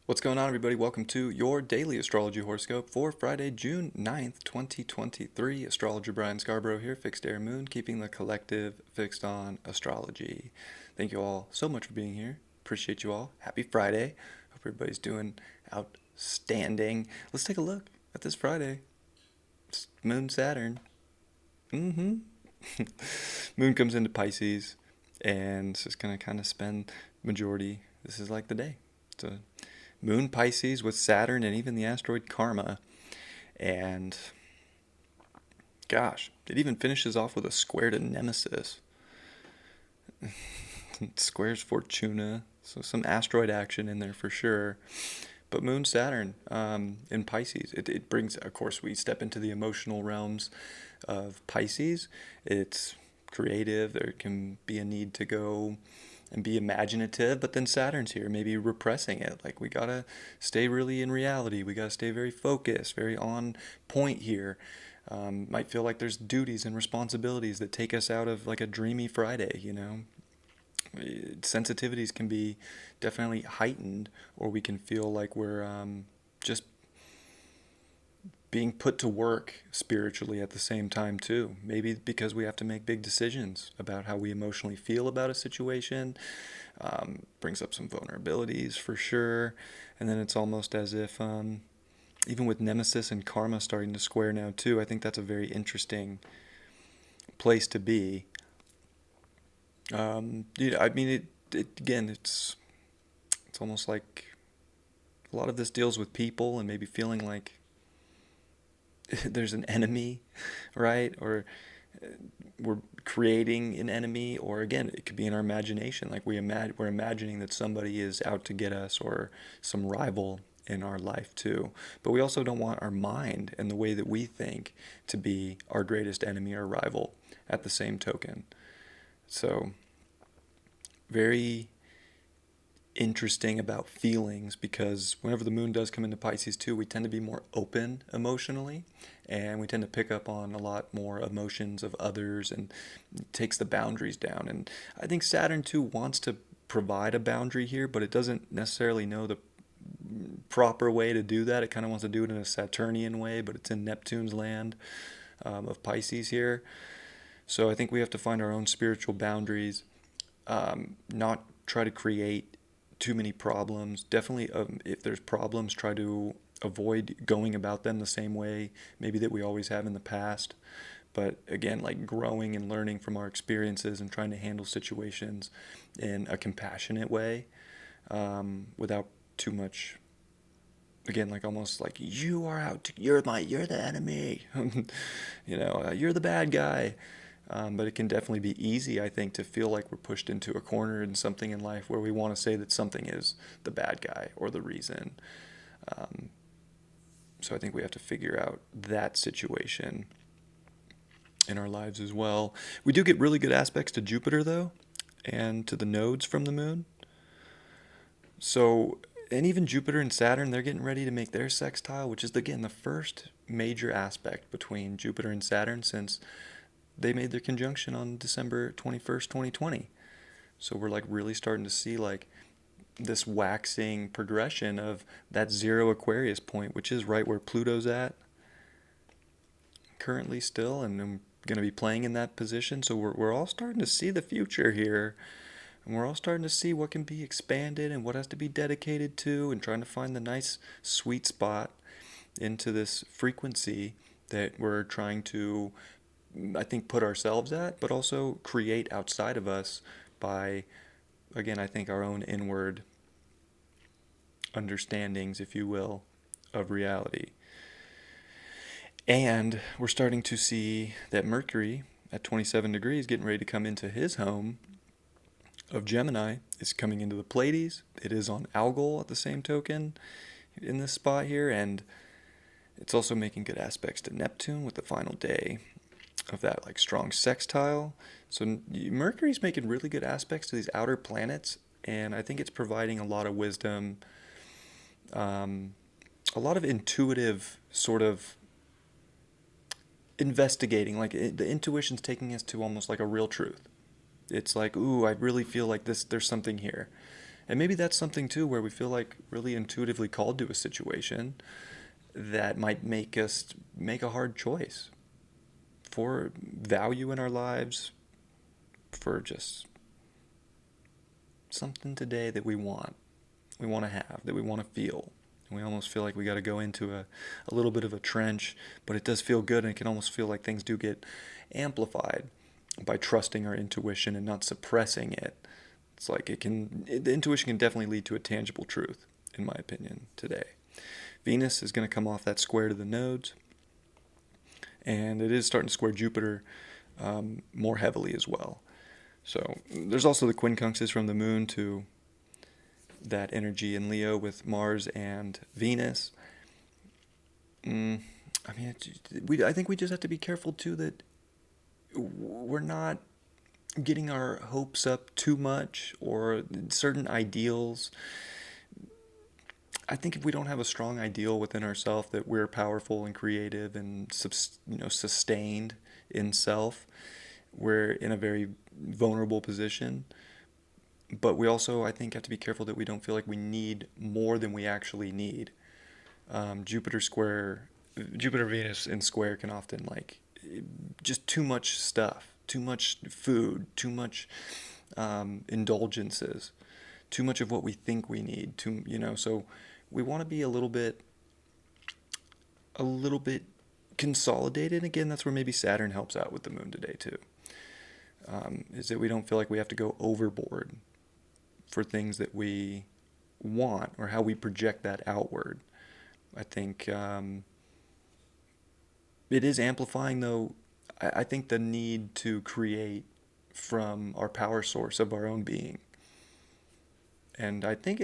What's going on, everybody? Welcome to your daily astrology horoscope for Friday, June 9th, 2023. Astrologer Brian Scarborough here, Fixed Air Moon, keeping the collective fixed on astrology. Thank you all so much for being here. Appreciate you all. Happy Friday. Hope everybody's doing outstanding. Let's take a look at this Friday. It's Moon Saturn. Mm-hmm. Moon comes into Pisces, and it's just going to kind of spend majority. This is like the day. It's a Moon Pisces with Saturn and even the asteroid Karma. And gosh, it even finishes off with a square to Nemesis. Squares Fortuna. So some asteroid action in there for sure. But Moon Saturn in Pisces, it brings, of course, we step into the emotional realms of Pisces. It's creative. There can be a need to go and be imaginative, but then Saturn's here, maybe repressing it. Like, we gotta stay really in reality. We gotta stay very focused, very on point here. Might feel like there's duties and responsibilities that take us out of like a dreamy Friday, you know? Sensitivities can be definitely heightened, or we can feel like we're just being put to work spiritually at the same time too. Maybe because we have to make big decisions about how we emotionally feel about a situation. Brings up some vulnerabilities for sure. And then it's almost as if, even with Nemesis and Karma starting to square now too, I think that's a very interesting place to be. I mean, again, it's almost like a lot of this deals with people and maybe feeling like there's an enemy, right? Or we're creating an enemy, or again, it could be in our imagination. Like we're imagining that somebody is out to get us, or some rival in our life too. But we also don't want our mind and the way that we think to be our greatest enemy or rival at the same token. So, very interesting about feelings, because whenever the moon does come into Pisces too, we tend to be more open emotionally, and we tend to pick up on a lot more emotions of others, and takes the boundaries down. And I think Saturn too wants to provide a boundary here, but it doesn't necessarily know the proper way to do that. It kind of wants to do it in a Saturnian way, but it's in Neptune's land of Pisces here. So I think we have to find our own spiritual boundaries, not try to create too many problems. Definitely, if there's problems, try to avoid going about them the same way maybe that we always have in the past. But again, like growing and learning from our experiences and trying to handle situations in a compassionate way, without too much. Again, like almost like you are out. You're the enemy. You're the bad guy. But it can definitely be easy, I think, to feel like we're pushed into a corner in something in life where we want to say that something is the bad guy or the reason. Um, so I think we have to figure out that situation in our lives as well. We do get really good aspects to Jupiter, though, and to the nodes from the moon. So, and even Jupiter and Saturn, they're getting ready to make their sextile, which is, again, the first major aspect between Jupiter and Saturn since they made their conjunction on December 21st, 2020. So we're like really starting to see like this waxing progression of that zero Aquarius point, which is right where Pluto's at currently still, and I'm going to be playing in that position. So we're all starting to see the future here. And we're all starting to see what can be expanded and what has to be dedicated to, and trying to find the nice sweet spot into this frequency that we're trying to, I think, put ourselves at, but also create outside of us by, again, I think our own inward understandings, if you will, of reality. And we're starting to see that Mercury at 27 degrees, getting ready to come into his home of Gemini, is coming into the Pleiades. It is on Algol at the same token in this spot here, and it's also making good aspects to Neptune with the final day of that like strong sextile. So Mercury's making really good aspects to these outer planets, and I think it's providing a lot of wisdom, a lot of intuitive sort of investigating. Like the intuition's taking us to almost like a real truth. It's like, ooh, I really feel like this. There's something here, And maybe that's something too where we feel like really intuitively called to a situation that might make us make a hard choice for value in our lives, for just something today that we want to have, that we want to feel. And we almost feel like we got to go into a little bit of a trench, but it does feel good, and it can almost feel like things do get amplified by trusting our intuition and not suppressing it. It's like the intuition can definitely lead to a tangible truth, in my opinion, today. Venus is going to come off that square to the nodes, and it is starting to square Jupiter more heavily as well. So there's also the quincunxes from the moon to that energy in Leo with Mars and Venus. I mean, I think we just have to be careful too that we're not getting our hopes up too much or certain ideals. I think if we don't have a strong ideal within ourselves that we're powerful and creative and sustained in self, we're in a very vulnerable position. But we also, I think, have to be careful that we don't feel like we need more than we actually need. Jupiter square, Jupiter Venus in square can often like just too much stuff, too much food, too much indulgences, too much of what we think we need. So we want to be a little bit consolidated. Again, that's where maybe Saturn helps out with the moon today too. Is that we don't feel like we have to go overboard for things that we want or how we project that outward. I think it is amplifying, though. I think the need to create from our power source of our own being. And I think,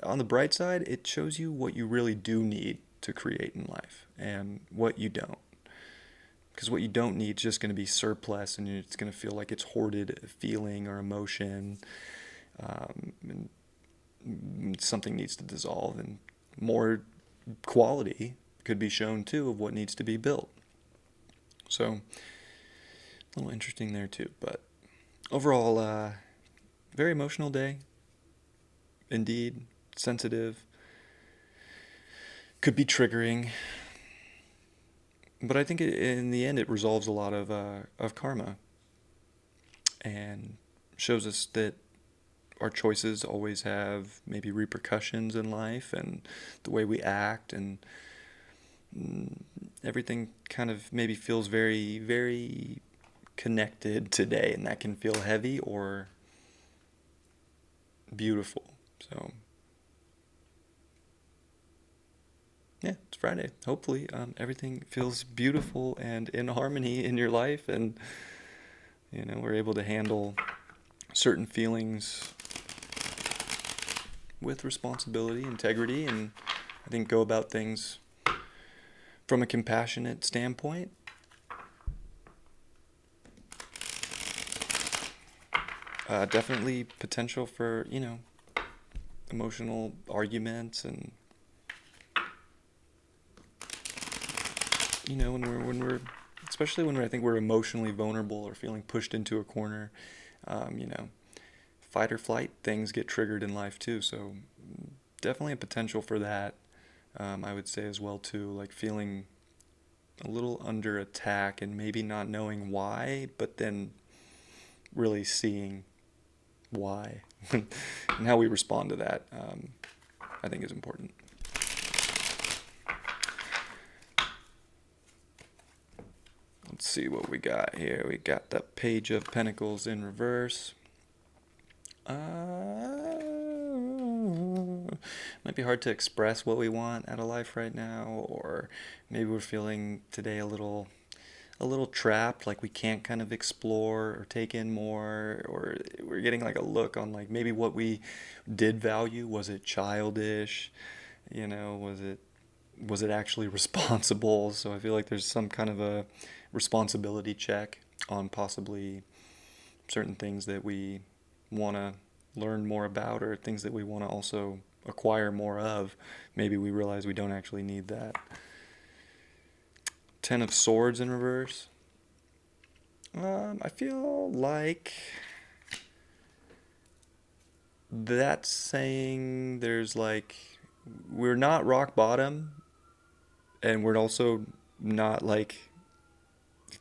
on the bright side, it shows you what you really do need to create in life and what you don't. Because what you don't need is just going to be surplus, and it's going to feel like it's hoarded feeling or emotion. And something needs to dissolve, and more quality could be shown too of what needs to be built. So a little interesting there too. But overall, very emotional day. Indeed, sensitive. Could be triggering. But I think in the end it resolves a lot of karma and shows us that our choices always have maybe repercussions in life and the way we act, and everything kind of maybe feels very, very connected today, and that can feel heavy or beautiful. So yeah, it's Friday. Hopefully everything feels beautiful and in harmony in your life, and we're able to handle certain feelings with responsibility, integrity, and I think go about things from a compassionate standpoint. Definitely potential for, emotional arguments, and when we're especially when I think we're emotionally vulnerable or feeling pushed into a corner, fight or flight things get triggered in life too. So definitely a potential for that. I would say as well too, like feeling a little under attack and maybe not knowing why, but then really seeing why and how we respond to that, I think is important. Let's see what we got here. We got the Page of Pentacles in reverse. Might be hard to express what we want out of life right now, or maybe we're feeling today a little trapped, like we can't kind of explore or take in more, or we're getting like a look on like maybe what we did value. Was it childish? Was it actually responsible? So I feel like there's some kind of a responsibility check on possibly certain things that we want to learn more about, or things that we want to also acquire more of. Maybe we realize we don't actually need that. Ten of Swords in reverse. I feel like that's saying there's like, we're not rock bottom, and we're also not like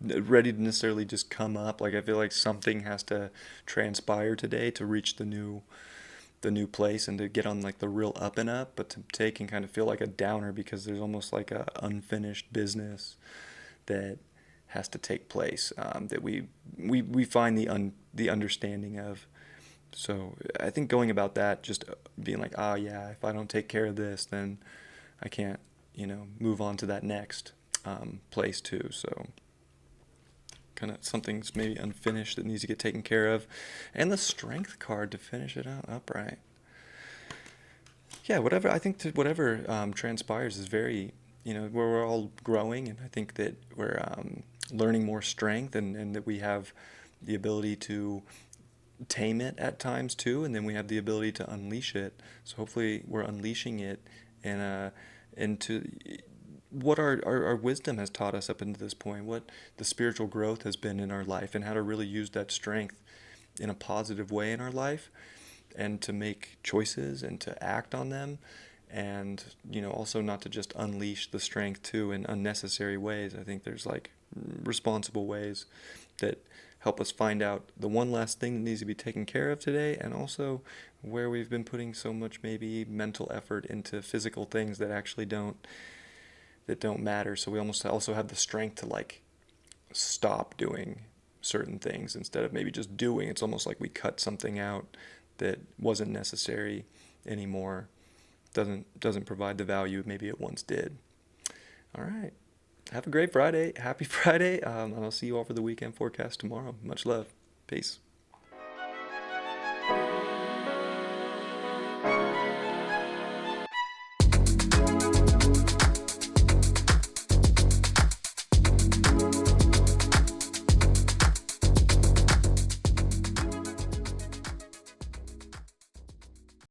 ready to necessarily just come up. Like I feel like something has to transpire today to reach the new place and to get on like the real up and up, but to take and kind of feel like a downer because there's almost like a unfinished business that has to take place, that we find the understanding of. So I think going about that, just being like, oh yeah, if I don't take care of this, then I can't, move on to that next place too. So kind of something's maybe unfinished that needs to get taken care of, and the strength card to finish it out upright. Yeah, whatever. I think whatever transpires is very, where we're all growing, and I think that we're learning more strength, and that we have the ability to tame it at times too, and then we have the ability to unleash it. So hopefully we're unleashing it and into what our wisdom has taught us up until this point, what the spiritual growth has been in our life, and how to really use that strength in a positive way in our life, and to make choices and to act on them, and also not to just unleash the strength too in unnecessary ways. I think there's like responsible ways that help us find out the one last thing that needs to be taken care of today, and also where we've been putting so much maybe mental effort into physical things that don't matter. So we almost also have the strength to like stop doing certain things instead of maybe just doing. It's almost like we cut something out that wasn't necessary anymore. Doesn't provide the value maybe it once did. All right. Have a great Friday. Happy Friday. And I'll see you all for the weekend forecast tomorrow. Much love. Peace.